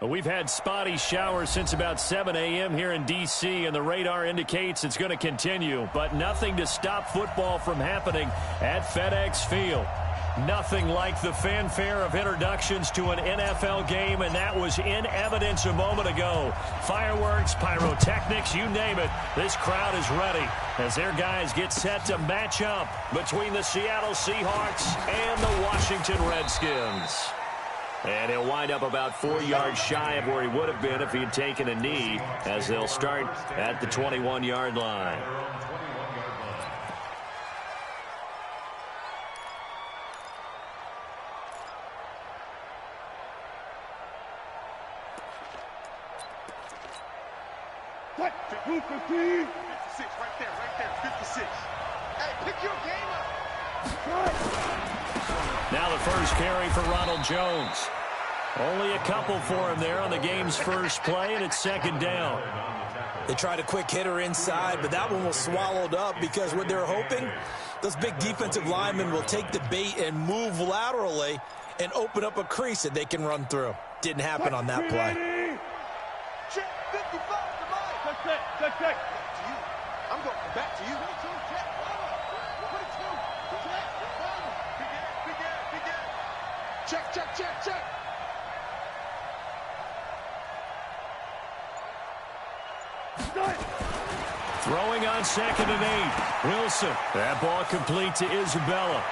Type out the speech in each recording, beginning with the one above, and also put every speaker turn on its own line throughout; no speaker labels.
We've had spotty showers since about 7 a.m. here in D.C., and the radar indicates it's going to continue, but nothing to stop football from happening at FedEx Field. Nothing like the fanfare of introductions to an NFL game, and that was in evidence a moment ago. Fireworks, pyrotechnics, you name it. This crowd is ready as their guys get set to match up between the Seattle Seahawks and the Washington Redskins. And he'll wind up about 4 yards shy of where he would have been if he had taken a knee, as they'll start at the 21-yard line.
What? 56, right there, 56. Hey, pick your game up.
Now the first carry for Ronald Jones. Only a couple for him there on the game's first play, and it's second down.
They tried a quick hitter inside, but that one was swallowed up because what they're hoping, those big defensive linemen will take the bait and move laterally and open up a crease that they can run through. Didn't happen on that play.
Check 55 to mine. Check. To you. I'm going back to you. Check.
Throwing on 2nd and 8. Wilson. That ball complete to Isabella.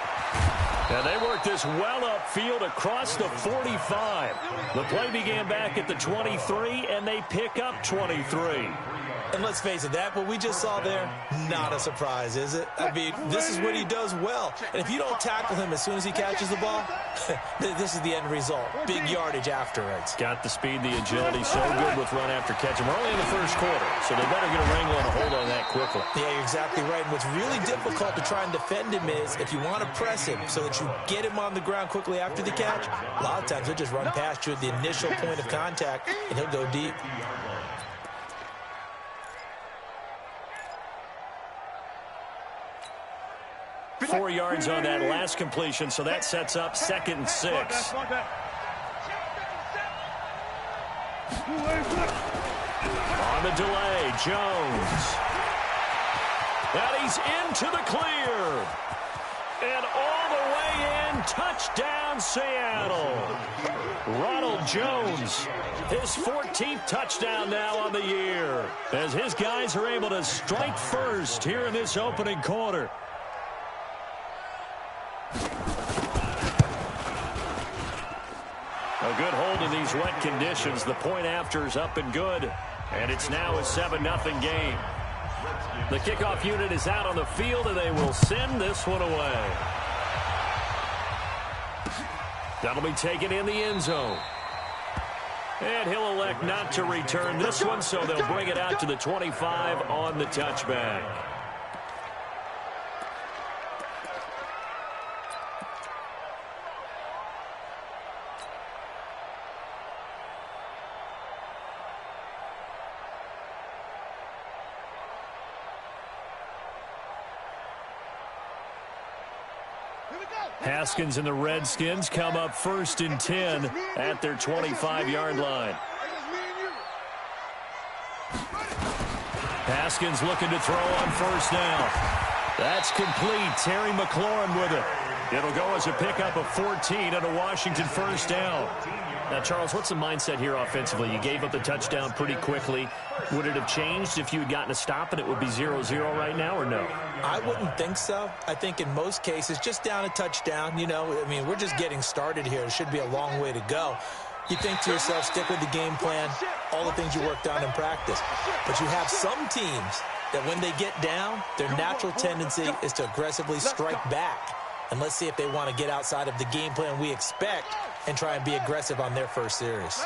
And they work this well upfield across the 45. The play began back at the 23, and they pick up 23.
And let's face it, that what we just saw there, not a surprise, is it? I mean, this is what he does well. And if you don't tackle him as soon as he catches the ball, this is the end result. Big yardage afterwards.
Got the speed, the agility, so good with run after catch. We're only in the first quarter, so they better get a wrangle and a hold on that quickly.
Yeah, you're exactly right. And what's really difficult to try and defend him is if you want to press him so that you get him on the ground quickly after the catch, a lot of times he'll just run past you at the initial point of contact, and he'll go deep.
Four yards on that last completion, so that sets up 2nd and 6. On the delay, Jones. And he's into the clear. And all the way in, touchdown Seattle. Ronald Jones, his 14th touchdown now on the year, as his guys are able to strike first here in this opening quarter. A good hold in these wet conditions. The point after is up and good. And it's now a 7-0 game. The kickoff unit is out on the field, and they will send this one away. That'll be taken in the end zone. And he'll elect not to return this one, so they'll bring it out to the 25 on the touchback. Haskins and the Redskins come up 1st and 10 at their 25-yard line. Haskins looking to throw on 1st down. That's complete. Terry McLaurin with it. It'll go as a pickup of 14 and a Washington 1st down. Now, Charles, what's the mindset here offensively? You gave up the touchdown pretty quickly. Would it have changed if you had gotten a stop and it would be 0-0 right now, or no?
I wouldn't think so. I think in most cases, just down a touchdown, you know, I mean, we're just getting started here. It should be a long way to go. You think to yourself, stick with the game plan, all the things you worked on in practice. But you have some teams that when they get down, their natural tendency is to aggressively strike back. And let's see if they want to get outside of the game plan we expect and try and be aggressive on their first series.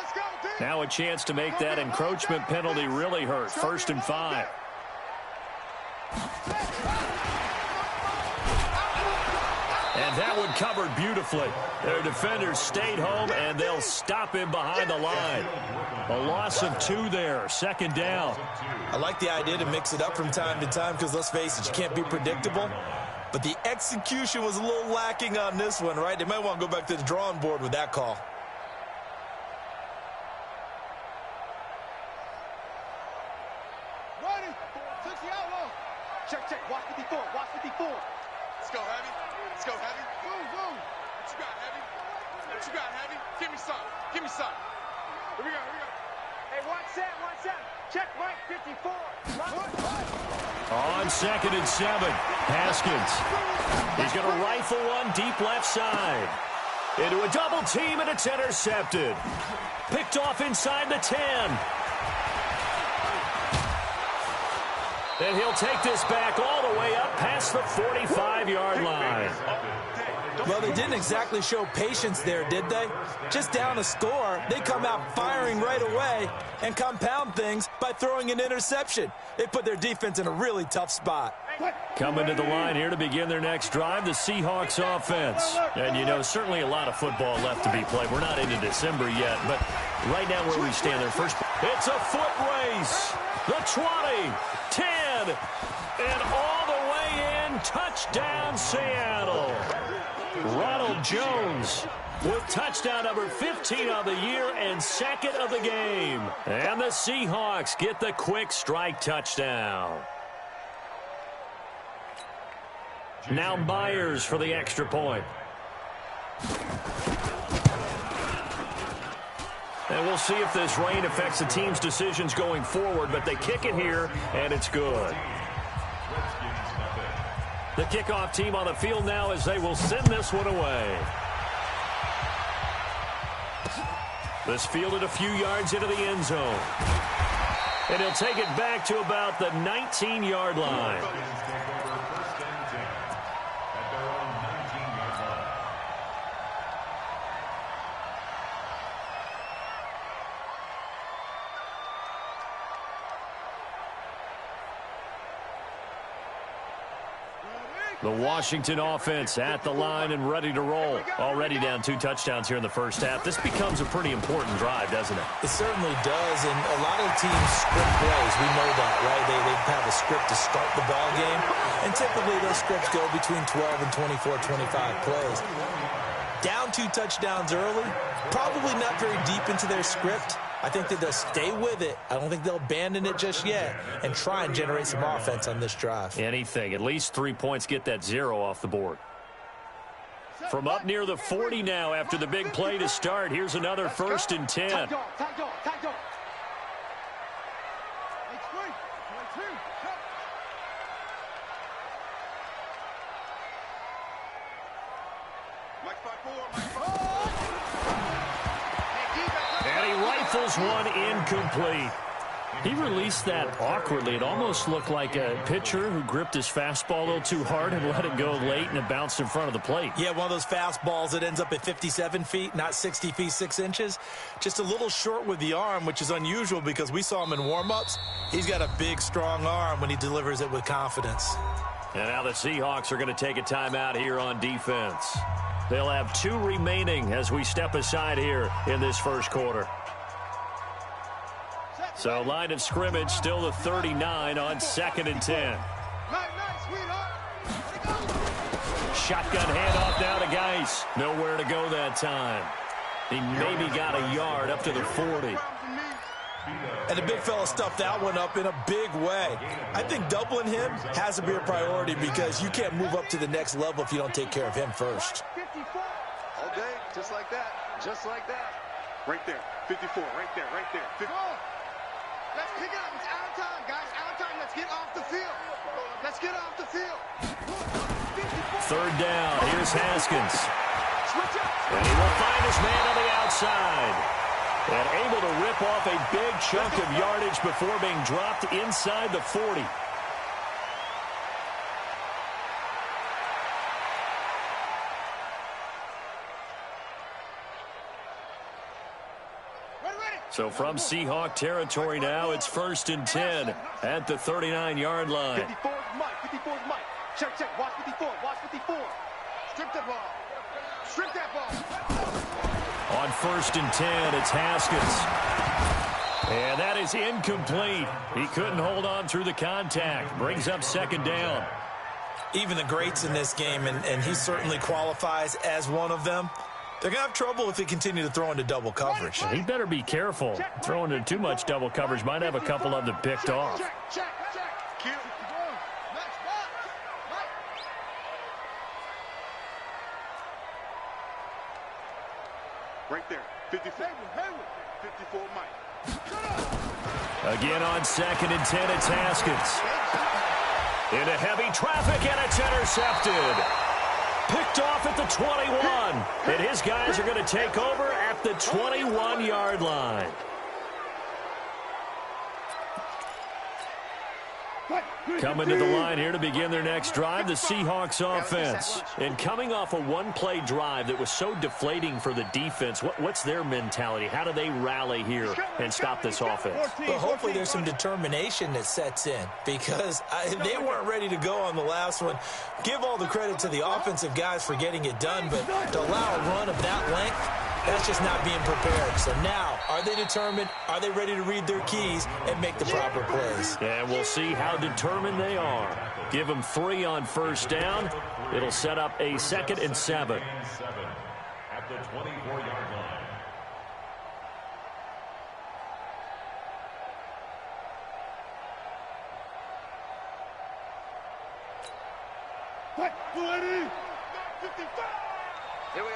Now a chance to make that encroachment penalty really hurt. 1st and 5. And that one covered beautifully. Their defenders stayed home, and they'll stop him behind the line. A loss of 2 there. 2nd down.
I like the idea to mix it up from time to time because, let's face it, you can't be predictable. But the execution was a little lacking on this one, right? They might want to go back to the drawing board with that call.
go, Heavy. Let's go, Heavy. Move, move. What you got, Heavy? What you got, Heavy? Give me some. Give me some. Here we go, here we go.
Hey, 1-7. Check Mike 54.
On 2nd and 7, Haskins. He's going to rifle one deep left side. Into a double team, and it's intercepted. Picked off inside the 10. And he'll take this back all the way up past the 45-yard line.
Well, they didn't exactly show patience there, did they? Just down a score, they come out firing right away and compound things by throwing an interception. They put their defense in a really tough spot.
Coming to the line here to begin their next drive, the Seahawks offense. And, you know, certainly a lot of football left to be played. We're not into December yet, but right now where we stand there first, it's a foot race. The 20, 10, and all the way in. Touchdown, Seattle. Ronald Jones with touchdown number 15 of the year and 2nd of the game. And the Seahawks get the quick strike touchdown. Now Myers for the extra point. And we'll see if this rain affects the team's decisions going forward, but they kick it here, and it's good. The kickoff team on the field now as they will send this one away. This fielded a few yards into the end zone. And he'll take it back to about the 19-yard line. The Washington offense at the line and ready to roll. Already down 2 touchdowns here in the first half. This becomes a pretty important drive, doesn't it?
It certainly does, and a lot of the teams script plays. We know that, right? They have a script to start the ball game, and typically those scripts go between 12 and 24, 25 plays. Down 2 touchdowns early, probably not very deep into their script. I think that they'll stay with it. I don't think they'll abandon it just yet and try and generate some offense on this drive.
Anything. At least 3 points, get that 0 off the board. From up near the 40 now after the big play to start. Here's another 1st and 10.
Tight dog.
And he rifles one incomplete. He released that awkwardly. It almost looked like a pitcher who gripped his fastball a little too hard and let it go late, and it bounced in front of the plate.
Yeah, one of those fastballs that ends up at 57 feet, not 60 feet, 6 inches. Just a little short with the arm, which is unusual because we saw him in warm-ups. He's got a big, strong arm when he delivers it with confidence.
And now the Seahawks are going to take a timeout here on defense. They'll have 2 remaining as we step aside here in this first quarter. So line of scrimmage still the 39 on 2nd and 10. Shotgun handoff now to Geis. Nowhere to go that time. He maybe got a yard up to the 40.
And the big fella stuffed that one up in a big way. I think doubling him has to be a priority because you can't move up to the next level if you don't take care of him first.
All day, just like that. Just like that. Right there. 54. Right there. Right there. 50. Let's pick it up. It's out of time, guys. Out of time. Let's get off the field. Let's get off the field.
3rd down. Here's Haskins. And he will find his man on the outside. And able to rip off a big chunk of yardage before being dropped inside the 40. So from Seahawk territory now, it's 1st and 10 at the 39-yard line.
54 is Mike. 54 is Mike. Check. Watch 54. Watch 54. Strip that ball. Strip that ball.
On 1st and 10, it's Haskins. And that is incomplete. He couldn't hold on through the contact. Brings up 2nd down.
Even the greats in this game, and he certainly qualifies as one of them, they're going to have trouble if they continue to throw into double coverage.
He better be careful. Throwing into too much double coverage might have a couple of them picked off.
Check. Right there. 54. 54, Mike.
Again on 2nd and 10, it's Haskins. Into heavy traffic, and it's intercepted. Picked off at the 21. And his guys are going to take over at the 21-yard line. Coming to the line here to begin their next drive, the Seahawks offense. And coming off a one-play drive that was so deflating for the defense, what's their mentality? How do they rally here and stop this offense?
Well, hopefully there's some determination that sets in because they weren't ready to go on the last one. Give all the credit to the offensive guys for getting it done, but to allow a run of that length, that's just not being prepared. So now, are they determined? Are they ready to read their keys and make the proper plays?
And we'll see how determined they are. Give them 3 on first down. It'll set up a 2nd and 7.
At the 24-yard line.
Here we go.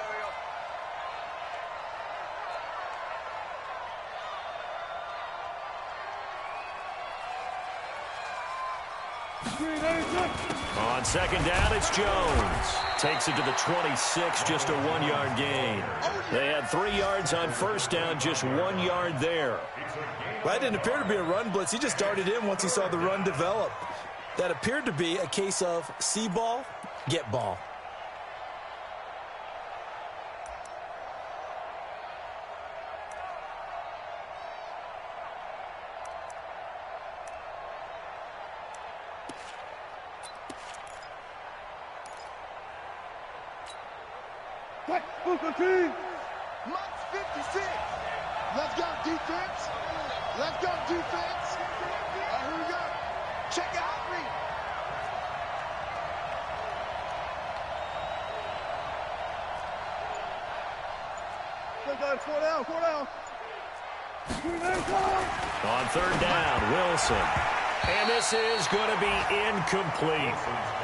On 2nd down, it's Jones. Takes it to the 26, just a 1-yard gain. They had 3 yards on first down, just 1 yard there.
Well, that didn't appear to be a run blitz. He just darted in once he saw the run develop. That appeared to be a case of see ball, get ball.
Mike's 56. Let's go, defense. Let's go, defense. Here we go. Check it out, read. Four down.
On 3rd down, Wilson. And this is going to be incomplete.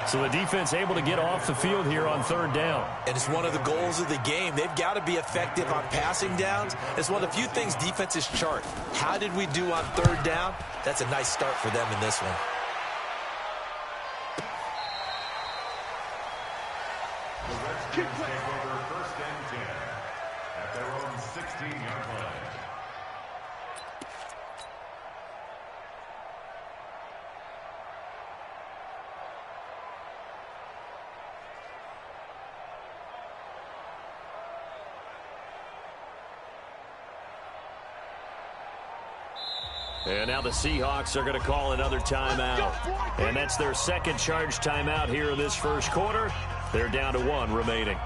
So the defense able to get off the field here on 3rd down.
And it's one of the goals of the game. They've got to be effective on passing downs. It's one of the few things defenses chart. How did we do on 3rd down? That's a nice start for them in this one.
The Redskins take over 1st and 10 at their own 16-yard line.
And now the Seahawks are going to call another timeout. And that's their 2nd charge timeout here in this first quarter. They're down to 1 remaining.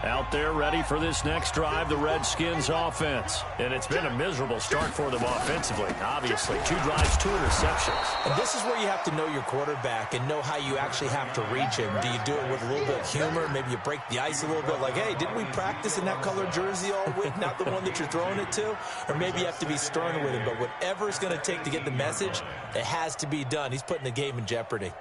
Out there ready for this next drive, the Redskins offense. And it's been a miserable start for them offensively, obviously. 2 drives, 2 interceptions.
And this is where you have to know your quarterback and know how you actually have to reach him. Do you do it with a little bit of humor? Maybe you break the ice a little bit like, hey, didn't we practice in that colored jersey all week, not the one that you're throwing it to? Or maybe you have to be stern with him. But whatever it's going to take to get the message, it has to be done. He's putting the game in jeopardy.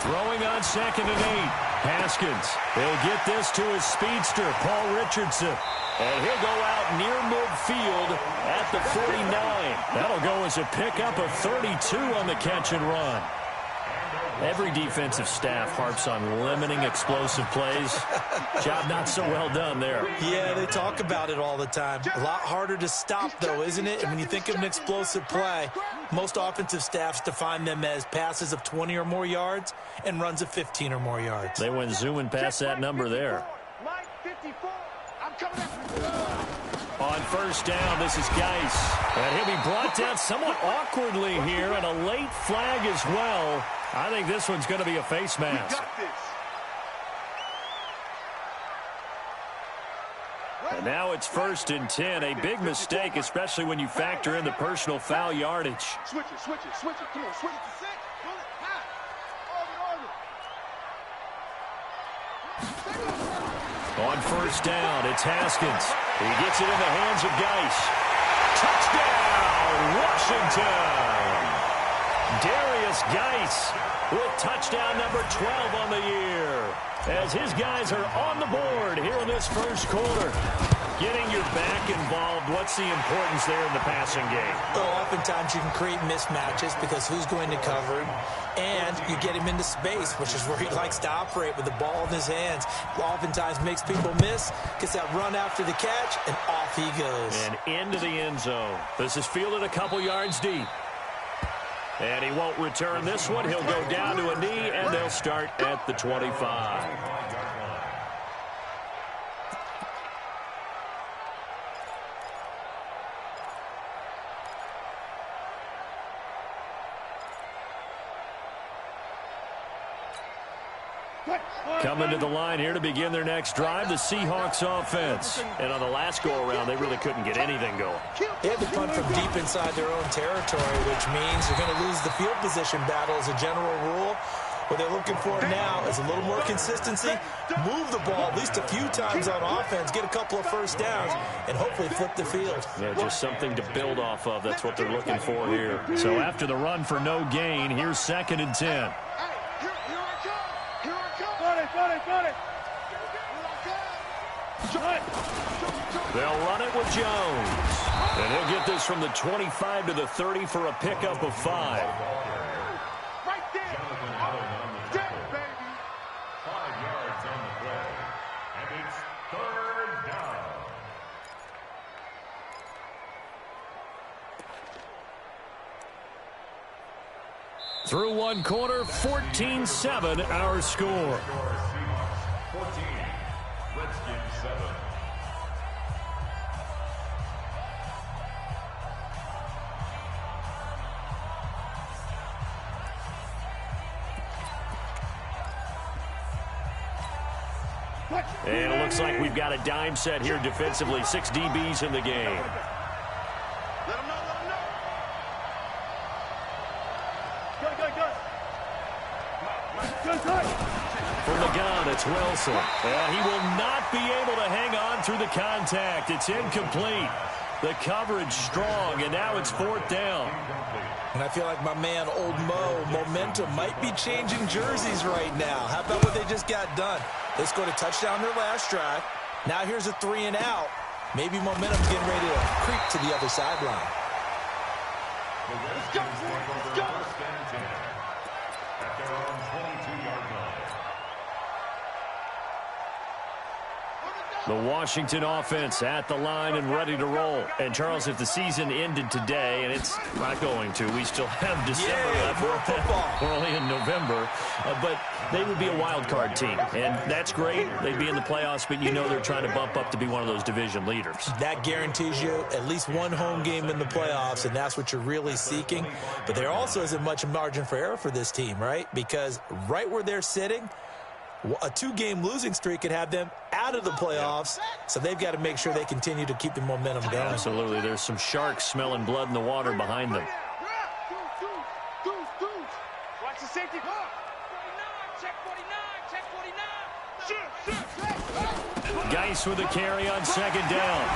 Throwing on 2nd and 8. Haskins. He'll get this to his speedster, Paul Richardson. And he'll go out near midfield at the 49. That'll go as a pickup of 32 on the catch and run. Every defensive staff harps on limiting explosive plays. Job not so well done there.
Yeah, they talk about it all the time. A lot harder to stop, though, isn't it? And when you think of an explosive play, most offensive staffs define them as passes of 20 or more yards and runs of 15 or more yards.
They went zooming past that number there.
Mike 54.
I'm coming after you.
On 1st down, this is Geis. And he'll be brought down somewhat awkwardly here, and a late flag as well. I think this one's going to be a face mask. And now it's 1st and 10. A big mistake, especially when you factor in the personal foul yardage.
Switch it, switch it, switch it. Come on, switch it to 6. Pull it, high.
On 1st down, it's Haskins. He gets it in the hands of Geis. Touchdown, Washington! Darius Geis with touchdown number 12 on the year. As his guys are on the board here in this first quarter. Getting your back involved, what's the importance there in the passing game?
Well, oftentimes you can create mismatches because who's going to cover him, and you get him into space, which is where he likes to operate with the ball in his hands. Oftentimes makes people miss, gets that run after the catch, and off he goes.
And into the end zone. This is fielded a couple yards deep. And he won't return this one. He'll go down to a knee, and they'll start at the 25. Coming to the line here to begin their next drive, the Seahawks offense. And on the last go-around, they really couldn't get anything going.
They had to punt from deep inside their own territory, which means you're going to lose the field position battle as a general rule. What they're looking for now is a little more consistency, move the ball at least a few times on offense, get a couple of first downs, and hopefully flip the field.
Yeah, just something to build off of. That's what they're looking for here. So after the run for no gain, here's 2nd and 10. They'll run it with Jones. And he'll get this from the 25 to the 30 for a pickup of 5.
Right there. Dead, baby.
5 yards on the play. And it's 3rd down.
Through one quarter, 14-7 our score.
14. Redskins 7.
And it looks like we've got a dime set here defensively. 6 DBs in the game.
Let him know, let him know. Good.
From the gun, it's Wilson. He will not be able to hang on through the contact. It's incomplete. The coverage strong, and now it's 4th down.
And I feel like my man, Old Mo, momentum might be changing jerseys right now. How about what they just got done? They scored a touchdown their last drive. Now here's a 3 and out. Maybe momentum's getting ready to creep to the other sideline.
Let's go. First and 10 at their own 22-yard line.
The Washington offense at the line and ready to roll. And, Charles, if the season ended today, and it's not going to, we still have December left.
More football.
We're only in November. But they would be a wild card team. And that's great. They'd be in the playoffs, but you know they're trying to bump up to be one of those division leaders. That
guarantees you at least one home game in the playoffs, and that's what you're really seeking. But there also isn't much margin for error for this team, right? Because right where they're sitting, a 2-game losing streak could have them out of the playoffs, so they've got to make sure they continue to keep the momentum going.
Absolutely. There's some sharks smelling blood in the water behind them.
Watch the safety. 49, check 49.
Geis with a carry on 2nd down.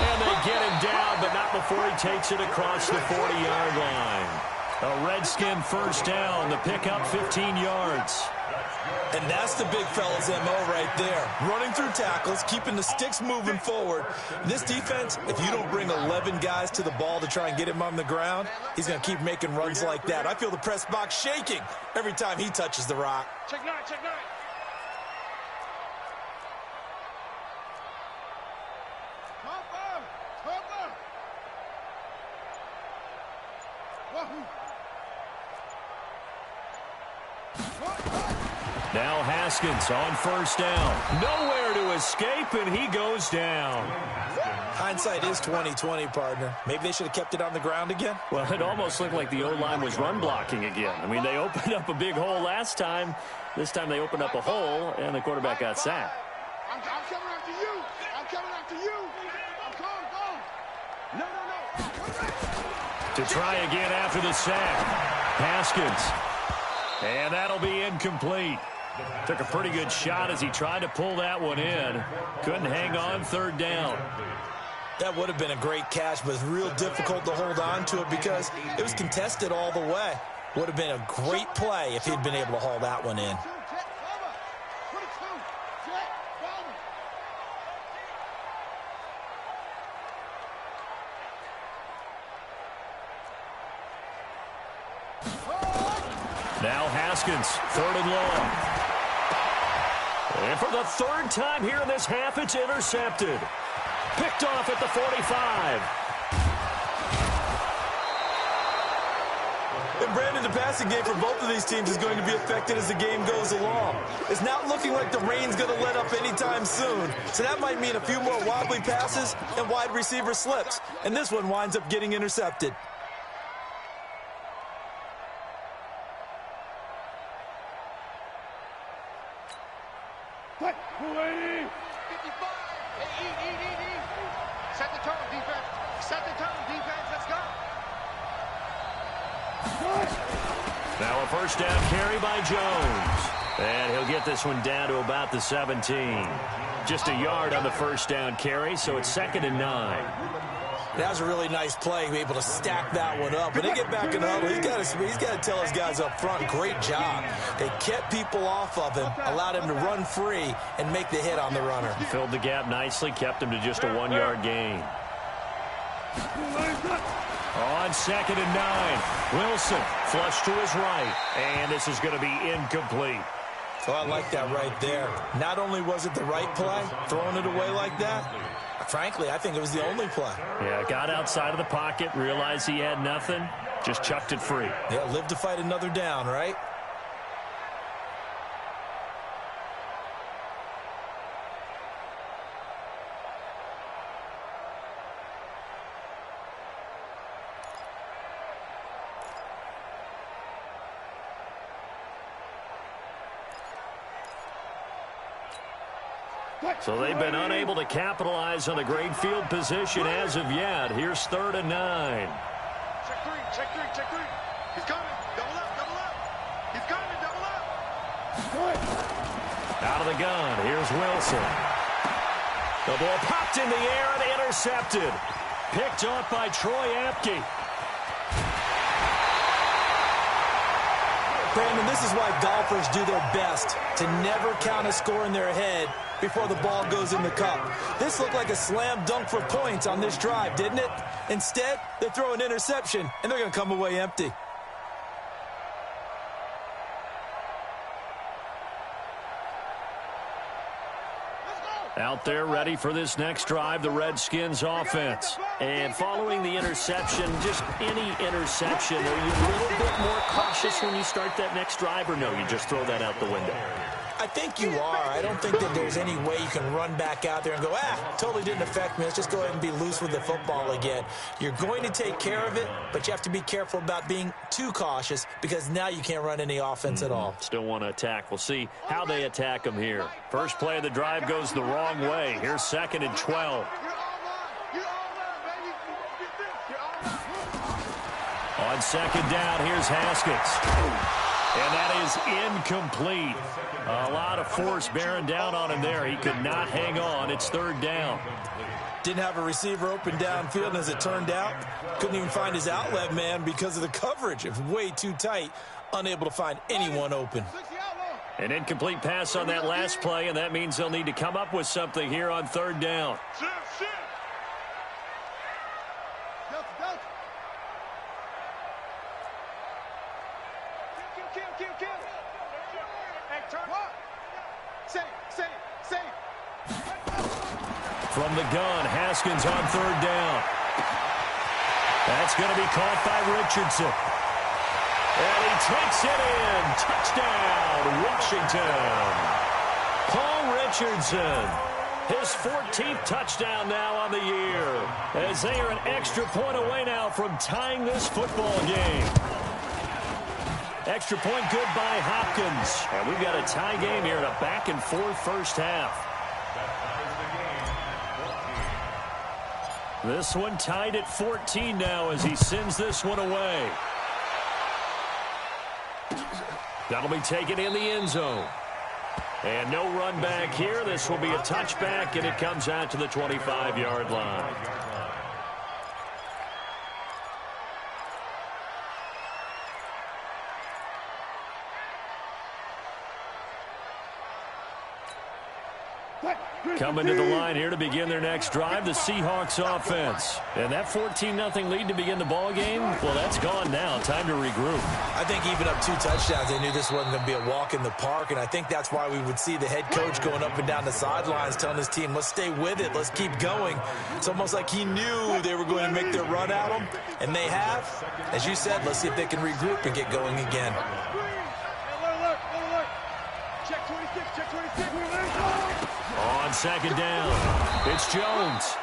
And they get him down, but not before he takes it across the 40-yard line. A Redskin first down, the pickup 15 yards.
And that's the big fella's MO right there. Running through tackles, keeping the sticks moving forward. This defense, if you don't bring 11 guys to the ball to try and get him on the ground, he's going to keep making runs like that. I feel the press box shaking every time he touches the rock.
Check 9, check 9.
Now Haskins on first down. Nowhere to escape, and he goes down.
Hindsight is 20/20, partner. Maybe they should have kept it on the ground again.
Well, it almost looked like the O-line was run blocking again. I mean, they opened up a big hole last time. This time they opened up a hole, and the quarterback got sacked.
I'm coming after you. coming after you. Go. No.
To try again after the sack. Haskins. And that'll be incomplete. Took a pretty good shot as he tried to pull that one in. Couldn't hang on third down.
That would have been a great catch, but it's real difficult to hold on to it because it was contested all the way. Would have been a great play if he'd been able to haul that one in.
Now Haskins, third and long. And for the third time here in this half, it's intercepted. Picked off at the 45.
And Brandon, the passing game for both of these teams is going to be affected as the game goes along. It's not looking like the rain's going to let up anytime soon. So that might mean a few more wobbly passes and wide receiver slips. And this one winds up getting intercepted.
Set the tone, defense. Set the tone, defense. Let's go.
Now a first down carry by Jones. And he'll get this one down to about the 17. Just a yard on the first down carry, so it's 2nd and 9.
That was a really nice play, be able to stack that one up. When they get back in the huddle, he's got to tell his guys up front, great job. They kept people off of him, allowed him to run free and make the hit on the runner.
Filled the gap nicely, kept him to just a 1-yard gain. On 2nd and 9, Wilson flush to his right, and this is going to be incomplete.
So I like that right there. Not only was it the right play, throwing it away like that, frankly, I think it was the only play.
Yeah, got outside of the pocket, realized he had nothing, just chucked it free.
Yeah, live to fight another down, right?
So they've been unable to capitalize on a great field position as of yet. Here's 3rd and 9.
Check three. He's coming. Double up. He's coming, double up.
Out of the gun, here's Wilson. The ball popped in the air and intercepted. Picked off by Troy Apke.
Brandon, this is why golfers do their best to never count a score in their head before the ball goes in the cup. This looked like a slam dunk for points on this drive, didn't it? Instead, they throw an interception, and they're going to come away empty.
Out there ready for this next drive, the Redskins offense. And following the interception, just any interception, are you a little bit more cautious when you start that next drive, or no, you just throw that out the window?
I think you are. I don't think that there's any way you can run back out there and go, totally didn't affect me. Let's just go ahead and be loose with the football again. You're going to take care of it, but you have to be careful about being too cautious because now you can't run any offense at all.
Still want to attack. We'll see how they attack them here. First play of the drive goes the wrong way. Here's 2nd and 12. On 2nd down, here's Haskins. And that is incomplete. A lot of force bearing down on him there. He could not hang on. It's 3rd down.
Didn't have a receiver open downfield, and as it turned out, couldn't even find his outlet man because of the coverage. It was way too tight, unable to find anyone open.
An incomplete pass on that last play, and that means they'll need to come up with something here on 3rd down. From the gun, Haskins on 3rd down. That's going to be caught by Richardson. And he takes it in. Touchdown, Washington. Paul Richardson. His 14th touchdown now on the year. As they are an extra point away now from tying this football game. Extra point good by Hopkins. And we've got a tie game here in a back-and-forth first half. This one tied at 14 now as he sends this one away. That'll be taken in the end zone. And no run back here. This will be a touchback, and it comes out to the 25-yard line. Coming to the line here to begin their next drive, the Seahawks offense. And that 14-0 lead to begin the ball game, well, that's gone now. Time to regroup.
I think even up 2 touchdowns, they knew this wasn't going to be a walk in the park, and I think that's why we would see the head coach going up and down the sidelines telling his team, let's stay with it, let's keep going. It's almost like he knew they were going to make their run at him, and they have. As you said, let's see if they can regroup and get going again.
Check 26, check 26.
On second down, it's Jones.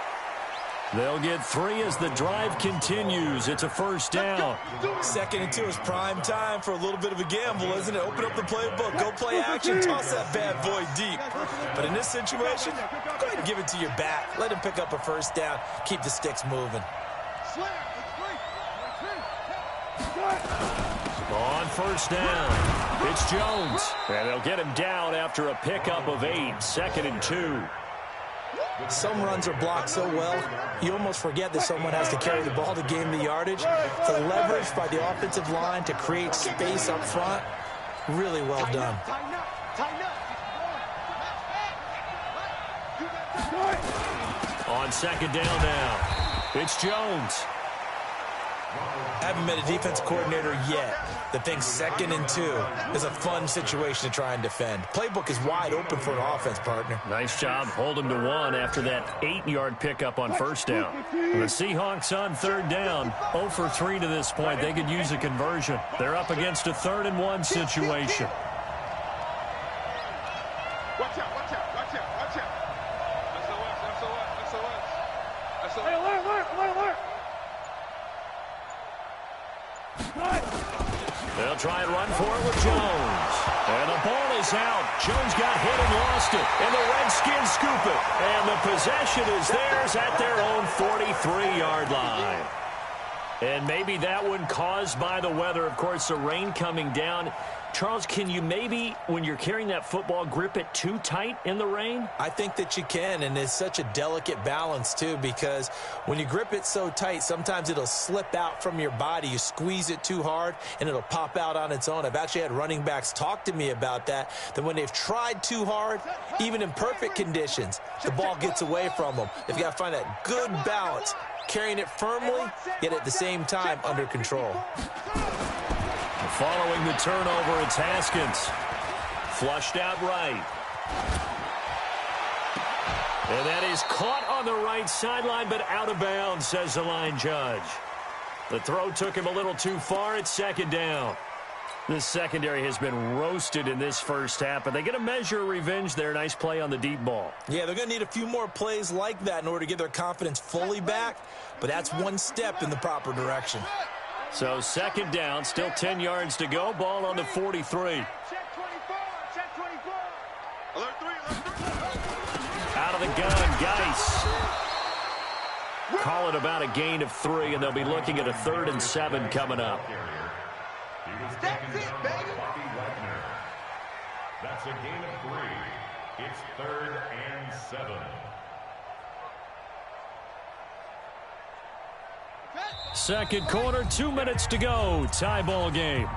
They'll get 3 as the drive continues. It's a first down.
2nd and 2 is prime time for a little bit of a gamble, isn't it? Open up the playbook, go play action, toss that bad boy deep. But in this situation, go ahead and give it to your back. Let him pick up a first down. Keep the sticks moving.
On first down, it's Jones. And they'll get him down after a pickup of 8. 2nd and 2.
Some runs are blocked so well, you almost forget that someone has to carry the ball to gain the yardage. The leverage by the offensive line to create space up front, really well done.
On second down now, it's Jones.
Haven't met a defense coordinator yet that thinks 2nd and 2 is a fun situation to try and defend. Playbook is wide open for an offense, partner.
Nice job holding to 1 after that 8-yard pickup on first down. The Seahawks on third down, 0 for 3 to this point. They could use a conversion. They're up against a 3rd and 1 situation.
Watch out, watch out, watch out, watch out. SOS.
Hey, alert.
They'll try and run for it with Jones. And the ball is out. Jones got hit and lost it. And the Redskins scoop it. And the possession is theirs at their own 43-yard line. And maybe that one caused by the weather. Of course, the rain coming down. Charles, can you maybe, when you're carrying that football, grip it too tight in the rain?
I think that you can, and it's such a delicate balance, too, because when you grip it so tight, sometimes it'll slip out from your body. You squeeze it too hard, and it'll pop out on its own. I've actually had running backs talk to me about that when they've tried too hard, even in perfect conditions, the ball gets away from them. They've got to find that good balance, carrying it firmly, yet at the same time under control.
Following the turnover, it's Haskins. Flushed out right. And that is caught on the right sideline, but out of bounds, says the line judge. The throw took him a little too far. It's 2nd down. This secondary has been roasted in this first half, but they get a measure of revenge there. Nice play on the deep ball.
Yeah, they're going to need a few more plays like that in order to get their confidence fully back, but that's one step in the proper direction.
So 2nd down, still 10 yards to go. Ball on the 43.
Check 24, check 24.
Alert 3.
Out of the gun, Geis. Call it about a gain of 3, and they'll be looking at a 3rd and 7 coming up.
That's it, baby.
That's a gain of 3. It's 3rd and 7.
Second quarter, 2 minutes to go. Tie ball game.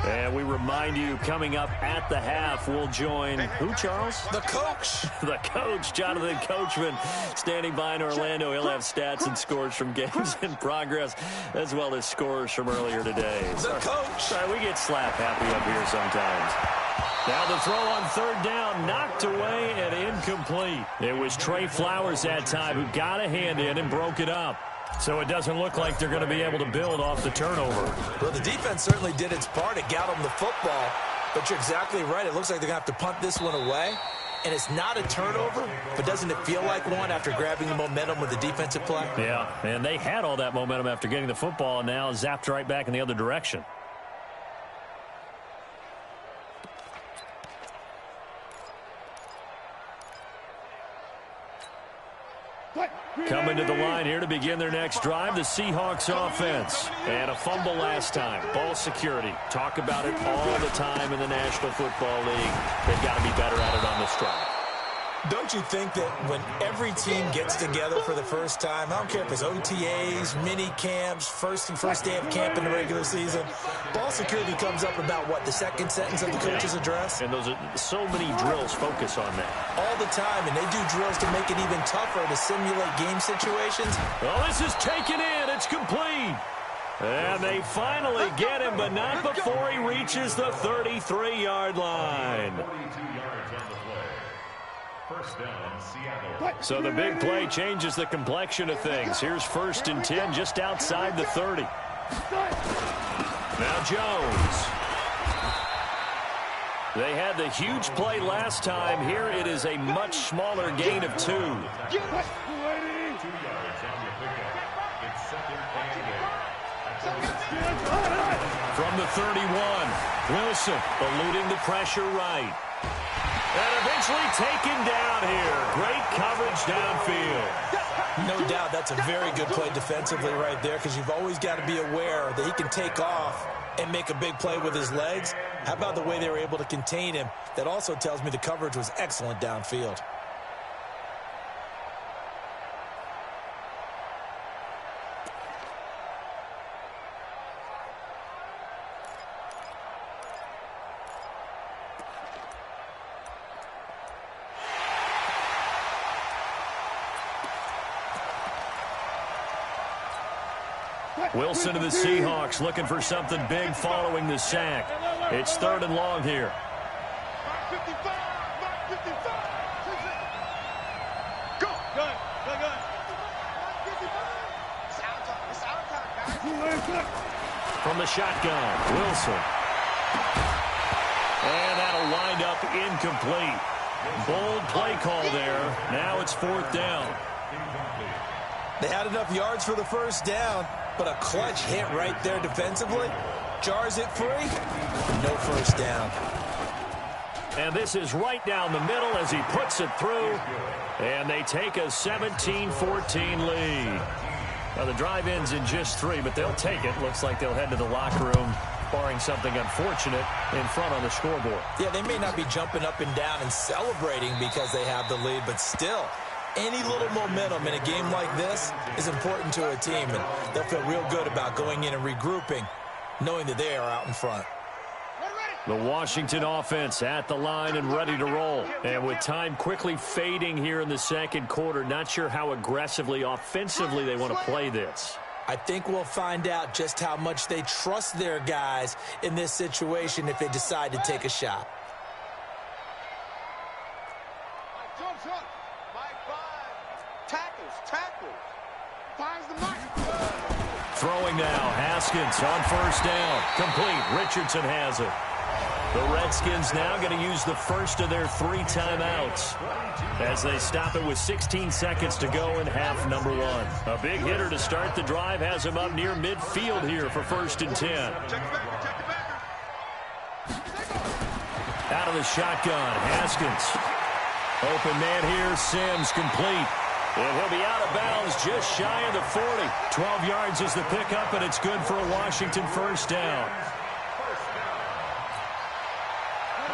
And we remind you, coming up at the half, we'll join who, Charles?
The coach.
The coach, Jonathan Coachman, standing by in Orlando. He'll have stats and scores from games in progress, as well as scores from earlier today.
The coach.
Sorry, we get slap happy up here sometimes. Now the throw on 3rd down, knocked away and incomplete. It was Trey Flowers that time who got a hand in and broke it up. So it doesn't look like they're going to be able to build off the turnover.
Well, the defense certainly did its part. It got them the football. But you're exactly right. It looks like they're going to have to punt this one away. And it's not a turnover, but doesn't it feel like one after grabbing the momentum with the defensive play?
Yeah, and they had all that momentum after getting the football and now zapped right back in the other direction. Coming to the line here to begin their next drive, the Seahawks offense. And a fumble last time. Ball security. Talk about it all the time in the National Football League. They've got to be better at it on this drive.
Don't you think that when every team gets together for the first time, I don't care if it's OTAs, mini camps, first day of camp in the regular season, ball security comes up about, what, the second sentence of the coach's address?
And those are so many drills focus on that.
All the time, and they do drills to make it even tougher to simulate game situations.
Well, this is taken in. It's complete. And they finally get him, but not before he reaches the 33-yard line.
42 yards on the play. First down, Seattle.
So the big play changes the complexion of things. Here's 1st and 10 just outside the 30. Now Jones. They had the huge play last time. Here it is a much smaller gain of 2.
2 yards on the pickup. It's 2nd and 8.
From the 31, Wilson eluding the pressure right. And eventually taken down here. Great coverage downfield.
No doubt that's a very good play defensively right there, because you've always got to be aware that he can take off and make a big play with his legs. How about the way they were able to contain him? That also tells me the coverage was excellent downfield.
Wilson of the Seahawks looking for something big following the sack. It's 3rd and long here.
Go. Good. It's our time, guys.
From the shotgun, Wilson. And that'll wind up incomplete. Bold play call there. Now it's 4th down.
They had enough yards for the first down, but a clutch hit right there defensively. Jars it free. No first down.
And this is right down the middle as he puts it through. And they take a 17-14 lead. Now the drive ends in just 3, but they'll take it. Looks like they'll head to the locker room, barring something unfortunate, in front on the scoreboard.
Yeah, they may not be jumping up and down and celebrating because they have the lead, but still, any little momentum in a game like this is important to a team, and they'll feel real good about going in and regrouping, knowing that they are out in front.
The Washington offense at the line and ready to roll. And with time quickly fading here in the second quarter, not sure how aggressively, offensively they want to play this.
I think we'll find out just how much they trust their guys in this situation if they decide to take a shot.
Throwing now, Haskins on 1st down. Complete. Richardson has it. The Redskins now going to use the first of their 3 timeouts as they stop it with 16 seconds to go in half number 1. A big hitter to start the drive has him up near midfield here for 1st and 10. Out of the shotgun, Haskins. Open man here, Sims complete. And he'll be out of bounds just shy of the 40. 12 yards is the pickup, and it's good for a Washington first down.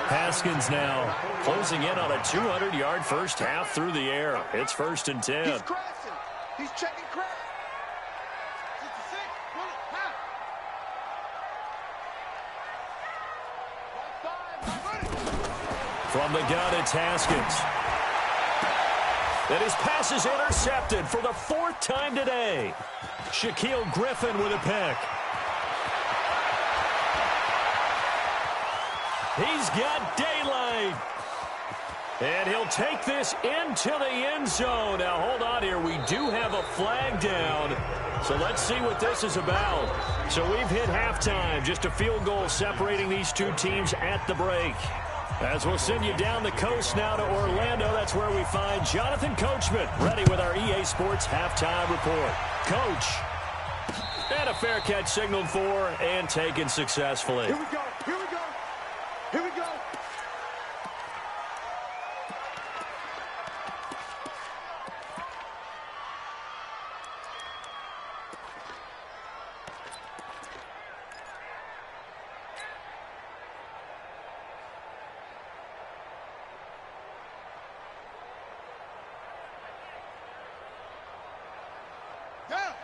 Haskins now closing in on a 200-yard first half through the air. It's 1st and 10.
He's crashing. He's checking crash.
From the gun, it's Haskins. And his pass is intercepted for the 4th time today. Shaquille Griffin with a pick. He's got daylight. And he'll take this into the end zone. Now, hold on here. We do have a flag down. So let's see what this is about. So we've hit halftime. Just a field goal separating these two teams at the break. As we'll send you down the coast now to Orlando, that's where we find Jonathan Coachman, ready with our EA Sports halftime report. Coach, and a fair catch signaled for and taken successfully.
Here we go. Here we go. Here we go.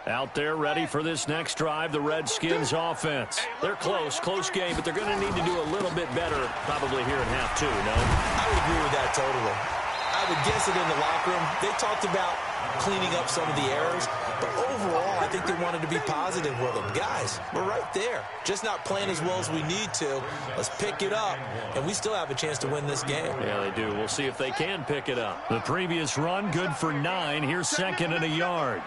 Out there ready for this next drive, the Redskins offense. They're close game, but they're going to need to do a little bit better probably here in half two, no?
I would agree with that totally. I would guess it in the locker room. They talked about cleaning up some of the errors, but overall, I think they wanted to be positive with them. Guys, we're right there. Just not playing as well as we need to. Let's pick it up, and we still have a chance to win this game.
Yeah, they do. We'll see if they can pick it up. The previous run, good for 9. Here's 2nd and a yard.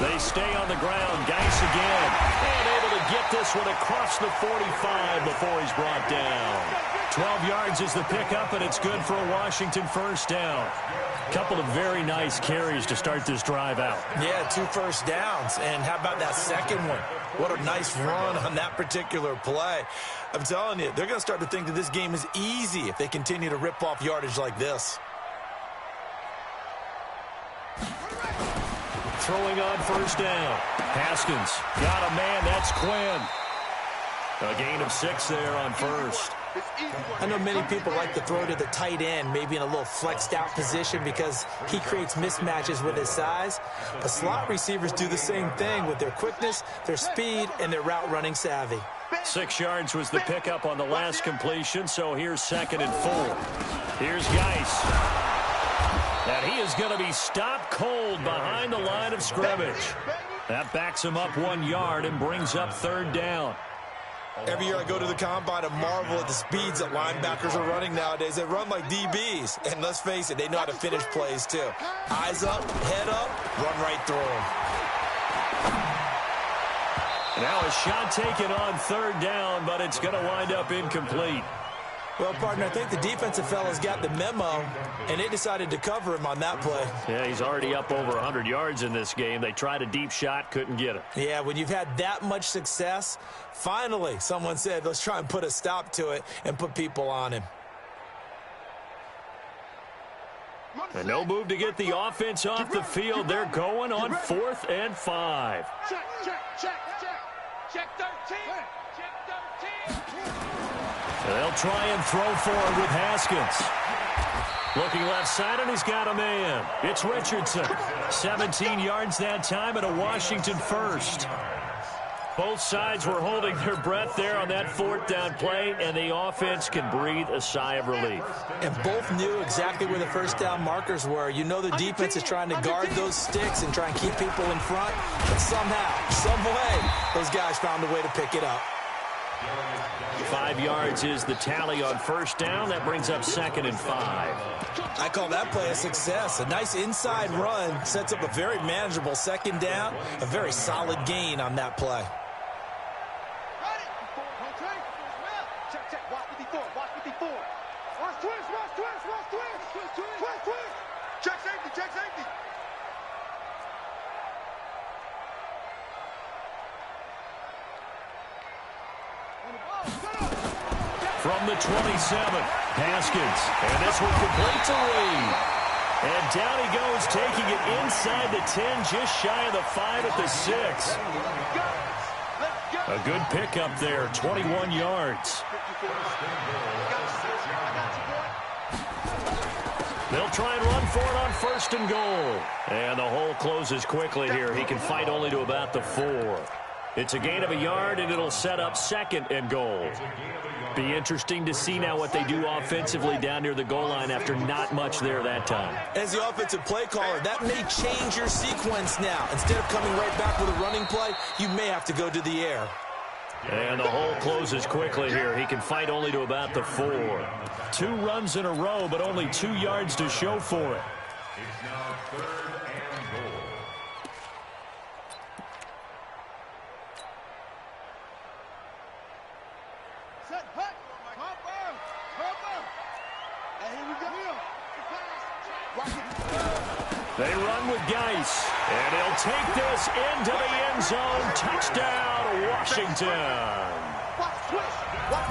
They stay on the ground. Geis again. And able to get this one across the 45 before he's brought down. 12 yards is the pickup, and it's good for a Washington first down. Couple of very nice carries to start this drive out.
Yeah, 2 first downs. And how about that second one? What a nice run on that particular play. I'm telling you, they're going to start to think that this game is easy if they continue to rip off yardage like this.
Throwing on first down. Haskins got a man. That's Quinn. A gain of 6 there on first.
I know many people like to throw to the tight end, maybe in a little flexed out position because he creates mismatches with his size. But slot receivers do the same thing with their quickness, their speed, and their route running savvy.
6 yards was the pickup on the last completion, so here's 2nd and 4. Here's Geis. And he is going to be stopped cold behind the line of scrimmage. That backs him up 1 yard and brings up 3rd down.
Every year I go to the combine and marvel at the speeds that linebackers are running nowadays. They run like DBs. And let's face it, they know how to finish plays too. Eyes up, head up, run right through them.
Now a shot taken on 3rd down, but it's going to wind up incomplete.
Well, partner, I think the defensive fellas got the memo, and they decided to cover him on that play.
Yeah, he's already up over 100 yards in this game. They tried a deep shot, couldn't get it.
Yeah, when you've had that much success, finally someone said, let's try and put a stop to it and put people on him.
And no move to get the offense off the field. They're going on 4th and 5.
Check, check, check, check. Check 13. Check 13.
They'll try and throw forward with Haskins. Looking left side, and he's got a man. It's Richardson. 17 yards that time, and a Washington first. Both sides were holding their breath there on that 4th down play, and the offense can breathe a sigh of relief.
And both knew exactly where the first down markers were. You know the defense is trying to guard those sticks and try and keep people in front, but somehow, some way, those guys found a way to pick it up.
5 yards is the tally on first down. That brings up 2nd and 5.
I call that play a success. A nice inside run sets up a very manageable 2nd down. A very solid gain on that play.
Check, check. Watch 54. Watch 54. Watch twist. Watch twist. Watch twist. Twist, twist. Twist, twist.
Check safety. Check safety.
From the 27, Haskins. And this one complete to Reed. And down he goes, taking it inside the 10, just shy of the 5 at the 6. A good pickup there, 21 yards. They'll try and run for it on 1st and goal. And the hole closes quickly here. He can fight only to about the 4. It's a gain of a yard, and it'll set up 2nd and goal. Be interesting to see now what they do offensively down near the goal line after not much there that time.
As the offensive play caller, that may change your sequence now. Instead of coming right back with a running play, you may have to go to the air.
And the hole closes quickly here. He can fight only to about the 4. 2 runs in a row, but only 2 yards to show for it.
It's now 3rd and goal.
Set, hut. Hopper. Hopper. And here we go.
They run with Geis, and he'll take this into the end zone. Touchdown, Washington.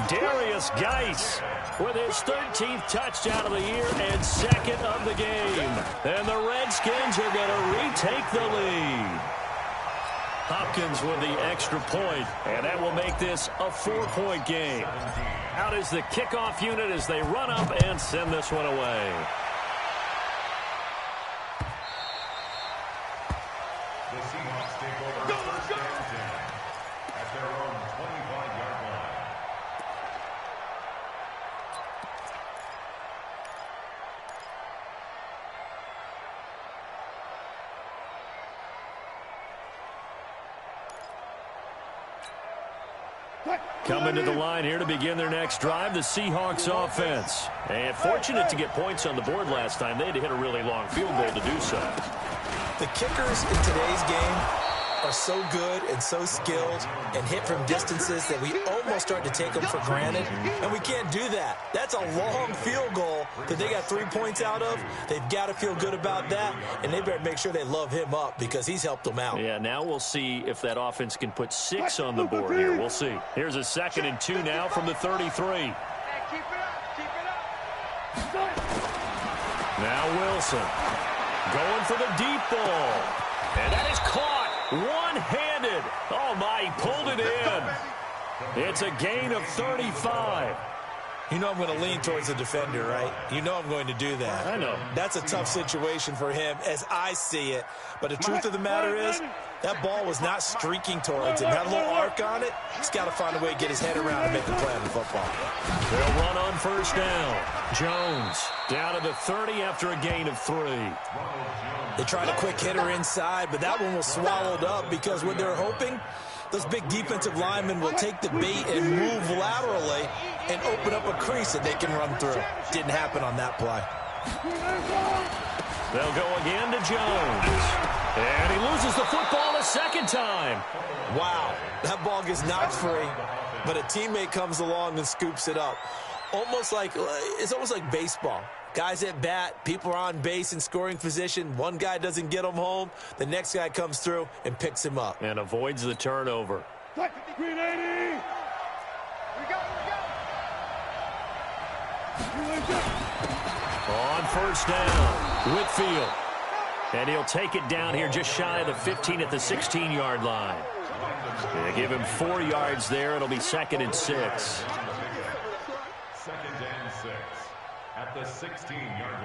Darius Geis with his 13th touchdown of the year and 2nd of the game. And the Redskins are going to retake the lead. Hopkins with the extra point, and that will make this a 4-point game. Out is the kickoff unit as they run up and send this one away. Coming to the line here to begin their next drive, the Seahawks offense. And fortunate to get points on the board last time. They had to hit a really long field goal to do so.
The kickers in today's game are so good and so skilled and hit from distances that we almost start to take them for granted, and we can't do that. That's a long field goal that they got 3 points out of. They've got to feel good about that, and they better make sure they love him up because he's helped them out.
Yeah, now we'll see if that offense can put 6 on the board here. We'll see. Here's a 2nd and 2 now from the 33.
Hey, keep it up, keep it up.
Now Wilson going for the deep ball, and that is caught. One-handed. Oh, my, he pulled it in. It's a gain of 35.
You know I'm going to lean towards the defender, right? You know I'm going to do that.
I know.
That's a tough situation for him as I see it. But the truth of the matter is, that ball was not streaking towards him. Had a little arc on it. He's got to find a way to get his head around and make a play on the football.
They'll run on first down. Jones down to the 30 after a gain of 3.
They tried a quick hitter inside, but that one was swallowed up because what they're hoping, those big defensive linemen will take the bait and move laterally and open up a crease that they can run through. Didn't happen on that play.
They'll go again to Jones. And he loses the football a second time.
Wow, that ball gets knocked free, but a teammate comes along and scoops it up. It's almost like baseball. Guys at bat, people are on base in scoring position. One guy doesn't get him home. The next guy comes through and picks him up.
And avoids the turnover.
Green 80.
On first down, Whitfield. And he'll take it down here just shy of the 15 at the 16-yard line. They give him 4 yards there. It'll be 2nd and 6.
2nd and 6 at the 16-yard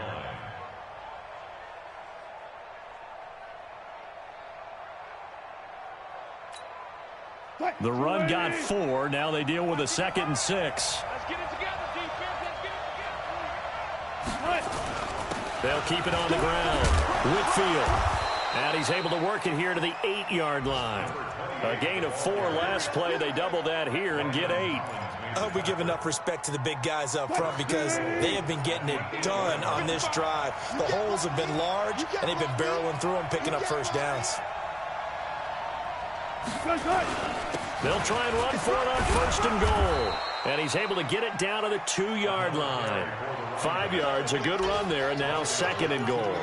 line.
The run got 4. Now they deal with a 2nd and 6.
Let's get it together, defense. Let's get it together.
They'll keep it on the ground. Whitfield. And he's able to work it here to the 8-yard line. A gain of 4 last play. They double that here and get 8.
I hope we give enough respect to the big guys up front because they have been getting it done on this drive. The holes have been large, and they've been barreling through them, picking up first downs.
They'll try and run for it on first and goal. And he's able to get it down to the 2-yard line. 5 yards, a good run there, and now 2nd and goal.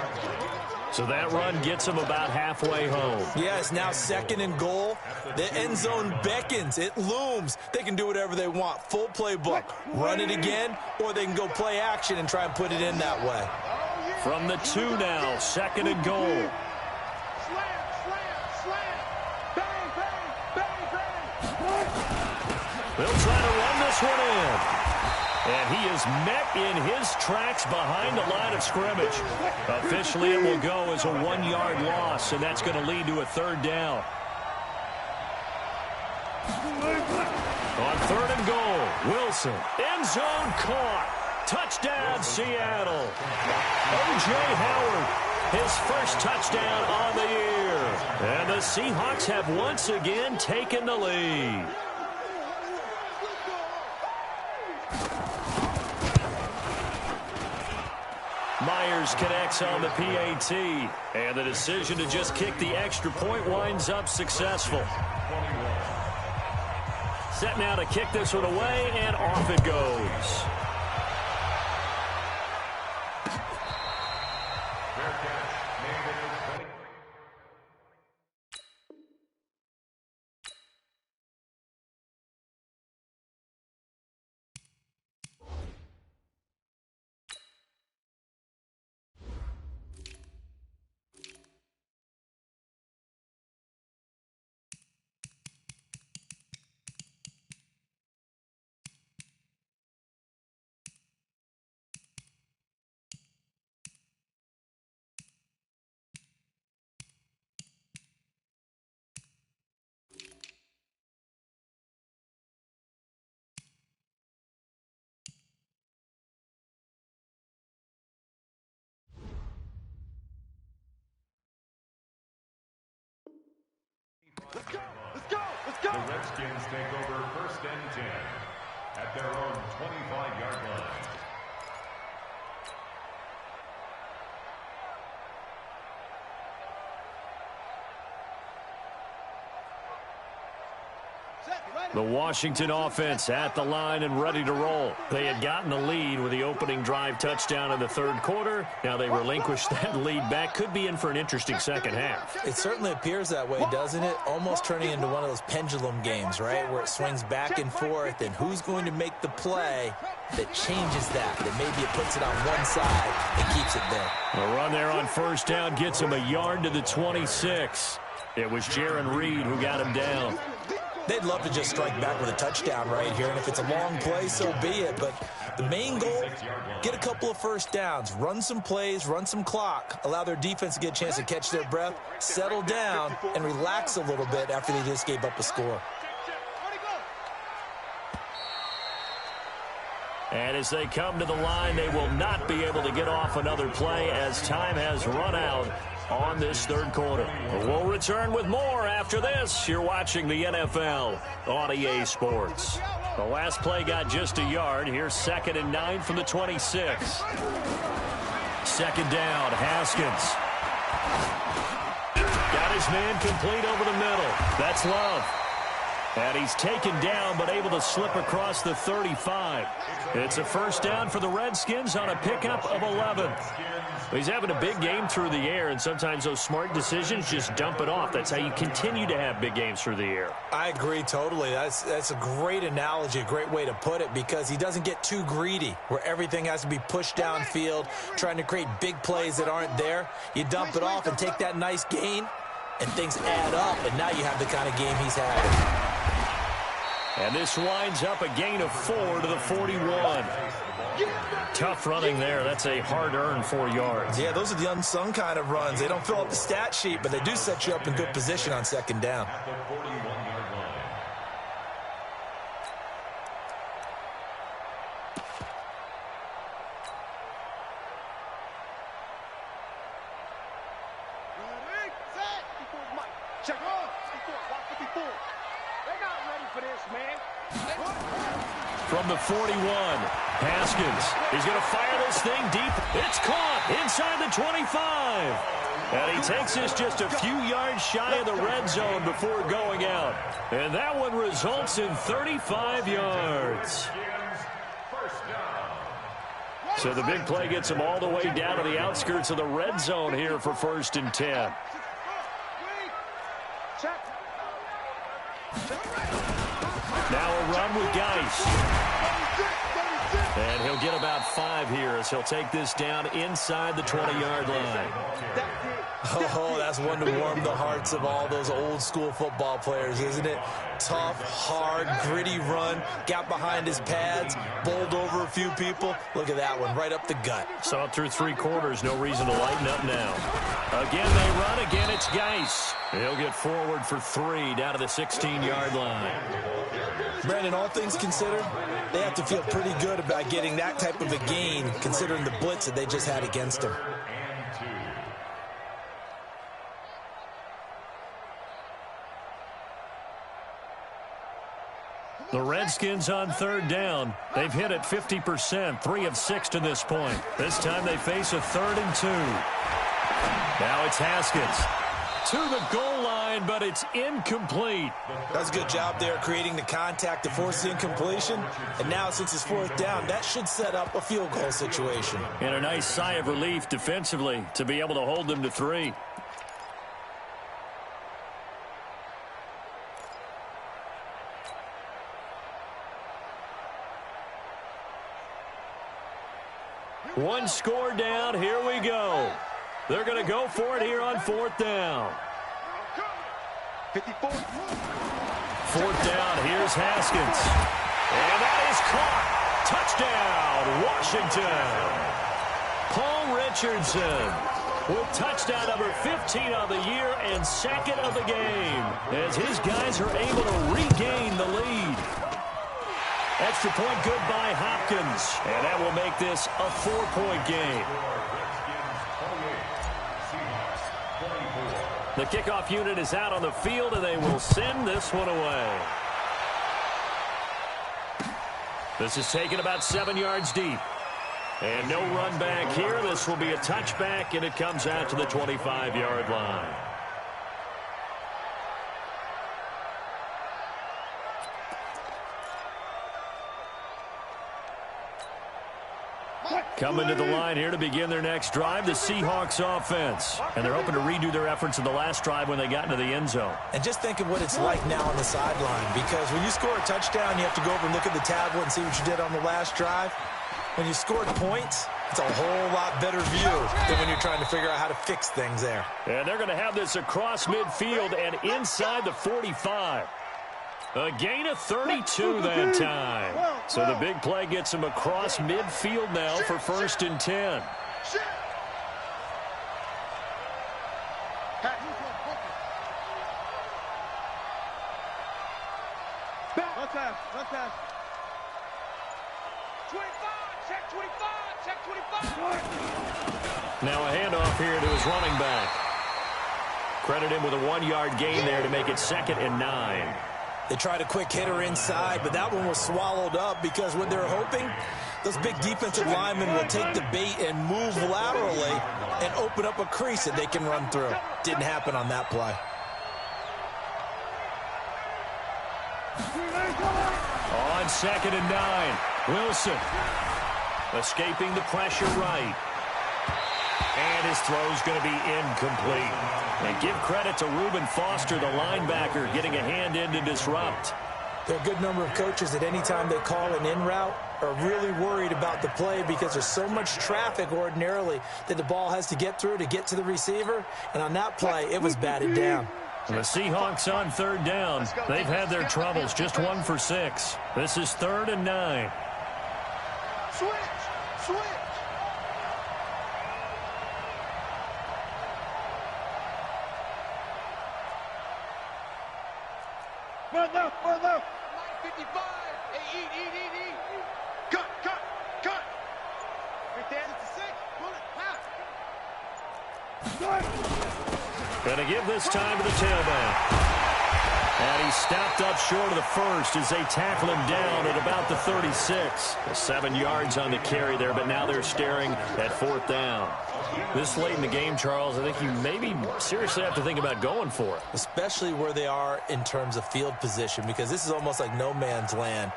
So that run gets them about halfway home.
Yeah, it's now 2nd and goal. The end zone beckons. It looms. They can do whatever they want. Full playbook. Run it again, or they can go play action and try and put it in that way.
From the 2 now, 2nd and goal.
Slam, slam, slam. Bang, bang, bang, bang.
They'll try to run this one in. And he is met in his tracks behind the line of scrimmage. Officially, it will go as a 1-yard loss, and that's going to lead to a 3rd down. On 3rd and goal, Wilson. End zone caught. Touchdown, Seattle. O.J. Howard, his first touchdown on the year. And the Seahawks have once again taken the lead. Myers connects on the PAT, and the decision to just kick the extra point winds up successful. Set now to kick this one away, and off it goes.
at their own 25-yard line.
The Washington offense at the line and ready to roll. They had gotten the lead with the opening drive touchdown in the third quarter. Now they relinquished that lead back. Could be in for an interesting second half.
It certainly appears that way, doesn't it? Almost turning into one of those pendulum games, right, where it swings back and forth, and who's going to make the play that changes that maybe it puts it on one side and keeps it there.
A run there on first down gets him a yard to the 26. It was Jaron Reed who got him down.
They'd love to just strike back with a touchdown right here, and if it's a long play, so be it. But the main goal, get a couple of first downs, run some plays, run some clock, allow their defense to get a chance to catch their breath, settle down, and relax a little bit after they just gave up a score.
And as they come to the line, they will not be able to get off another play as time has run out on this third quarter. We'll return with more after this. You're watching the NFL on EA Sports. The last play got just a yard. Here's 2nd and 9 from the 26. Second down, Haskins. Got his man complete over the middle. That's Love. And he's taken down but able to slip across the 35. It's a first down for the Redskins on a pickup of 11. He's having a big game through the air, and sometimes those smart decisions just dump it off. That's how you continue to have big games through the air.
I agree totally. That's a great analogy, a great way to put it, because he doesn't get too greedy where everything has to be pushed downfield, trying to create big plays that aren't there. You dump it off and take that nice gain, and things add up, and now you have the kind of game he's having.
And this winds up a gain of 4 to the 41. Tough running there. That's a hard-earned 4 yards.
Yeah, those are the unsung kind of runs. They don't fill up the stat sheet, but they do set you up in good position on second down.
Check on. 54. They're not ready for this, man.
From the 41, Haskins. He's going to fire this thing deep. It's caught inside the 25. And he takes this just a few yards shy of the red zone before going out. And that one results in 35 yards. So the big play gets him all the way down to the outskirts of the red zone here for 1st and 10. Now a run with Geis. And he'll get about 5 here as he'll take this down inside the 20-yard line.
Oh, that's one to warm the hearts of all those old-school football players, isn't it? Tough, hard, gritty run. Got behind his pads, bowled over a few people. Look at that one, right up the gut.
Saw it through 3 quarters. No reason to lighten up now. Again, they run. Again, it's Geis. He'll get forward for 3 down to the 16-yard line.
Brandon, all things considered, they have to feel pretty good about getting that type of a gain, considering the blitz that they just had against them.
The Redskins on 3rd down. They've hit it 50%, 3 of 6 to this point. This time they face a 3rd and 2. Now it's Haskins to the goal line, but it's incomplete.
That's a good job there creating the contact to force the incompletion. And now since it's 4th down, that should set up a field goal situation.
And a nice sigh of relief defensively to be able to hold them to 3. One score down. Here we go. They're going to go for it here on 4th down.
54.
4th down. Here's Haskins. And that is caught. Touchdown, Washington. Paul Richardson with touchdown number 15 of the year and 2nd of the game as his guys are able to regain the lead. Extra point good by Hopkins. And that will make this a 4-point game. The kickoff unit is out on the field, and they will send this one away. This is taken about 7 yards deep. And no run back here. This will be a touchback, and it comes out to the 25-yard line. Coming to the line here to begin their next drive, the Seahawks offense. And they're hoping to redo their efforts in the last drive when they got into the end zone.
And just think of what it's like now on the sideline, because when you score a touchdown, you have to go over and look at the tablet and see what you did on the last drive. When you scored points, it's a whole lot better view than when you're trying to figure out how to fix things there.
And they're going to have this across midfield and inside the 45. A gain of 32 that time. So the big play gets him across midfield now for 1st and 10.
One time. 25, check 25, check 25.
Now a handoff here to his running back. Credit him with a 1-yard gain there to make it 2nd and 9.
They tried a quick hitter inside, but that one was swallowed up because what they're hoping, those big defensive linemen will take the bait and move laterally and open up a crease that they can run through. Didn't happen on that play.
On 2nd and 9, Wilson escaping the pressure right. And his throw's going to be incomplete. And give credit to Reuben Foster, the linebacker, getting a hand in to disrupt.
There are a good number of coaches that anytime they call an in route are really worried about the play because there's so much traffic ordinarily that the ball has to get through to get to the receiver. And on that play, it was batted down.
The Seahawks on 3rd down. They've had their troubles, just 1 for 6. This is 3rd and 9.
Switch.
Run left.
55. Hey, eat. Cut. Right there. It's a 6. Pull it. Half.
Going to give this time to the tailback. And he stopped up short of the first as they tackle him down at about the 36. 7 yards on the carry there, but now they're staring at 4th down. This late in the game, Charles, I think you maybe seriously have to think about going for it.
Especially where they are in terms of field position, because this is almost like no man's land.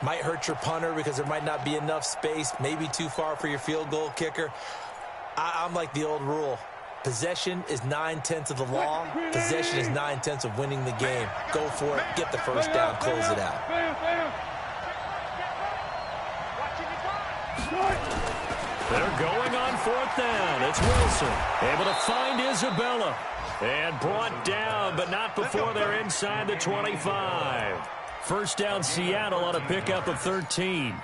Might hurt your punter because there might not be enough space, maybe too far for your field goal kicker. I'm like the old rule. Possession is 9/10 of the law. Possession is 9/10 of winning the game. Go for it. Get the first down. Close it out.
They're going on 4th down. It's Wilson. Able to find Isabella. And brought down, but not before they're inside the 25. First down Seattle on a pickup of 13.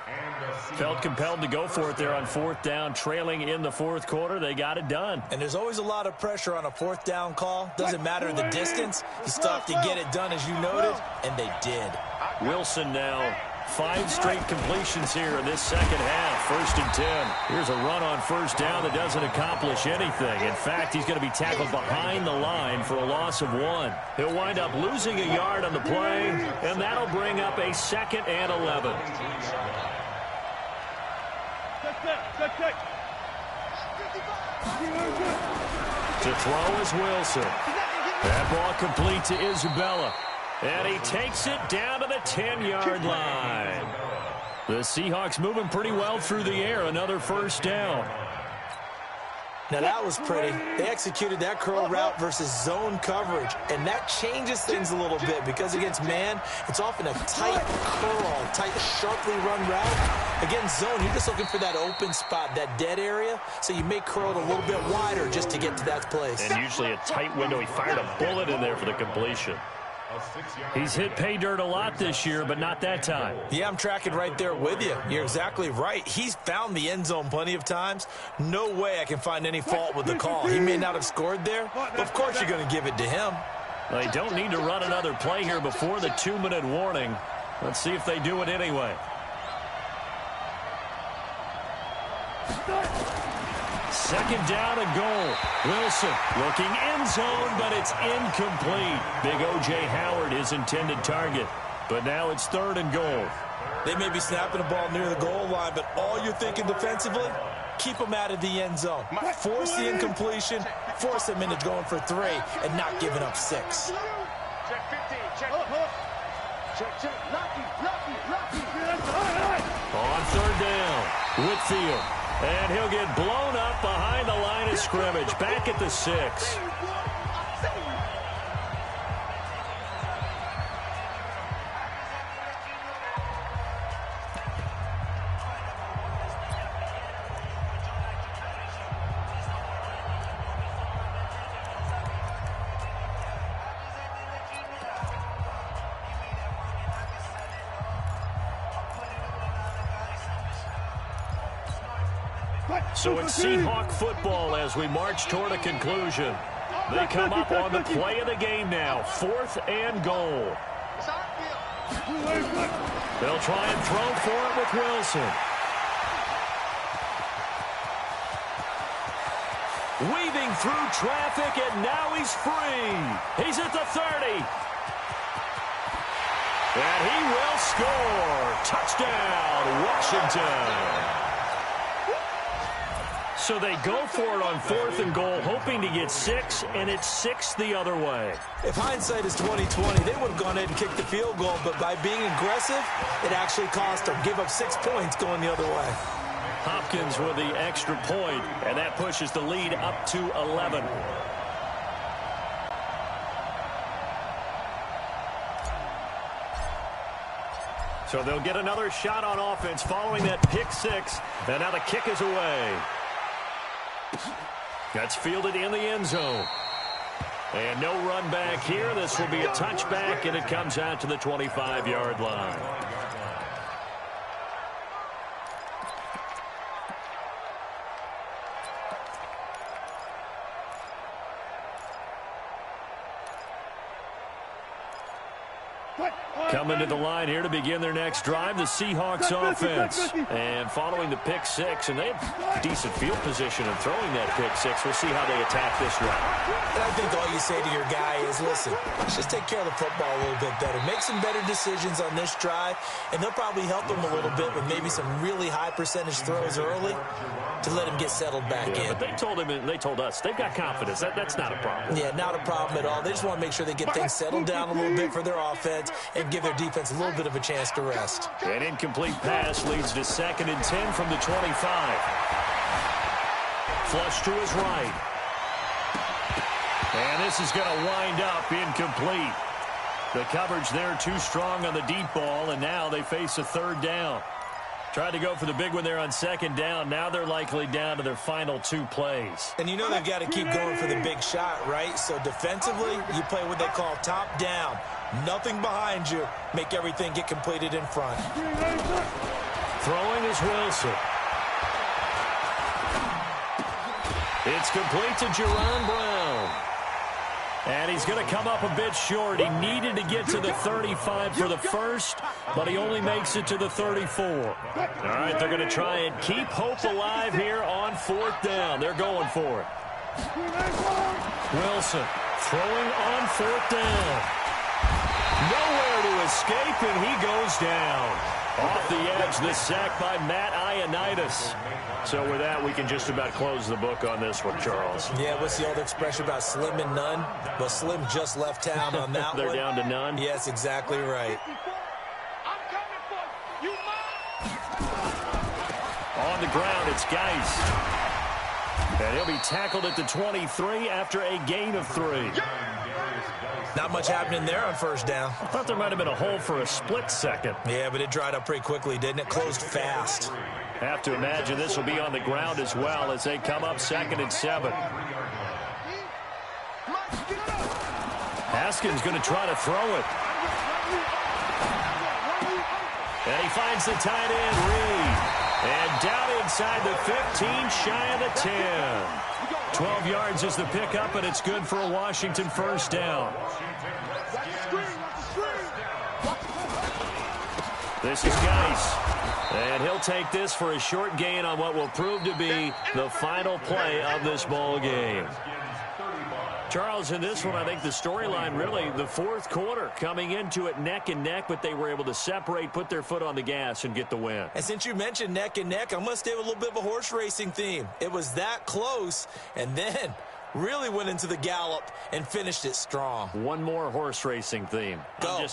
Felt compelled to go for it there on 4th down, trailing in the 4th quarter. They got it done.
And there's always a lot of pressure on a 4th down call. Doesn't matter the distance. You still have to get it done, as you noted, and they did.
Wilson now 5 straight completions here in this 2nd half. 1st and 10. Here's a run on 1st down that doesn't accomplish anything. In fact, he's going to be tackled behind the line for a loss of 1. He'll wind up losing a yard on the play, and that'll bring up a 2nd and 11.
Check.
To throw is Wilson. That ball complete to Isabella. And he takes it down to the 10-yard line. The Seahawks moving pretty well through the air. Another 1st down.
Now that was pretty. They executed that curl route versus zone coverage, and that changes things a little bit because against man, it's often a tight curl, tight, sharply run route. Against zone, you're just looking for that open spot, that dead area, so you may curl it a little bit wider just to get to that place.
And usually a tight window. He fired a bullet in there for the completion. He's hit pay dirt a lot this year, but not that time.
Yeah, I'm tracking right there with you. You're exactly right. He's found the end zone plenty of times. No way I can find any fault with the call. He may not have scored there, but of course you're going to give it to him.
They don't need to run another play here before the 2-minute warning. Let's see if they do it anyway. Second down and goal. Wilson looking end zone, but it's incomplete. Big O.J. Howard, his intended target. But now it's 3rd and goal.
They may be snapping the ball near the goal line, but all you're thinking defensively, keep them out of the end zone. Force the incompletion, force them into going for 3, and not giving up 6.
Check 15, check. Check. Lucky.
On third down, Whitfield. And he'll get blown up behind the line of scrimmage, back at the 6. So it's Seahawk football as we march toward a conclusion. They come up on the play of the game now, 4th and goal. They'll try and throw for it with Wilson. Weaving through traffic, and now he's free. He's at the 30. And he will score. Touchdown, Washington. So they go for it on 4th and goal, hoping to get 6, and it's 6 the other way.
If hindsight is 20/20, they would have gone ahead and kicked the field goal, but by being aggressive, it actually cost them. Give up 6 points going the other way.
Hopkins with the extra point, and that pushes the lead up to 11. So they'll get another shot on offense following that pick 6, and now the kick is away. That's fielded in the end zone. And no run back here. This will be a touchback, and it comes out to the 25-yard line. Coming to the line here to begin their next drive, the Seahawks offense. And following the pick 6, and they have decent field position in throwing that pick 6. We'll see how they attack this drive.
And I think all you say to your guy is, listen, let's just take care of the football a little bit better. Make some better decisions on this drive, and they'll probably help him a little bit with maybe some really high percentage throws early to let him get settled back in.
But they told him, and they told us, they've got confidence. That's not a problem.
Yeah, not a problem at all. They just want to make sure they get things settled down a little bit for their offense and give their defense a little bit of a chance to rest.
An incomplete pass leads to 2nd and 10 from the 25. Flush to his right. And this is going to wind up incomplete. The coverage there too strong on the deep ball, and now they face a 3rd down. Tried to go for the big one there on 2nd down. Now they're likely down to their final 2 plays.
And you know they've got to keep going for the big shot, right? So defensively, you play what they call top down. Nothing behind you. Make everything get completed in front.
Throwing is Wilson. It's complete to Jerron Brown. And he's going to come up a bit short. He needed to get to the 35 for the first, but he only makes it to the 34. All right, they're going to try and keep hope alive here on 4th down. They're going for it. Wilson throwing on 4th down. Nowhere to escape, and he goes down. Off the edge, the sack by Matt Ioannidis. So with that, we can just about close the book on this one, Charles.
Yeah, what's the old expression about slim and none? Well, Slim just left town on that
They're
one.
down to none?
Yes, exactly right.
I'm coming for you.
On the ground, it's Geis. And he'll be tackled at the 23 after a gain of 3.
Not much happening there on 1st down.
I thought there might have been a hole for a split second.
Yeah, but it dried up pretty quickly, didn't it? Closed fast.
Have to imagine this will be on the ground as well as they come up 2nd and 7. Haskins going to try to throw it. And he finds the tight end, Reed. And down inside the 15, shy of the 10. 12 yards is the pickup, and it's good for a Washington 1st down. This is Geis. And he'll take this for a short gain on what will prove to be the final play of this ball game. Charles, in this one, I think the storyline really the fourth quarter coming into it neck and neck, but they were able to separate, put their foot on the gas, and get the win.
And since you mentioned neck and neck, I'm going to stay with a little bit of a horse racing theme. It was that close, and then really went into the gallop and finished it strong.
One more horse racing theme.
Go.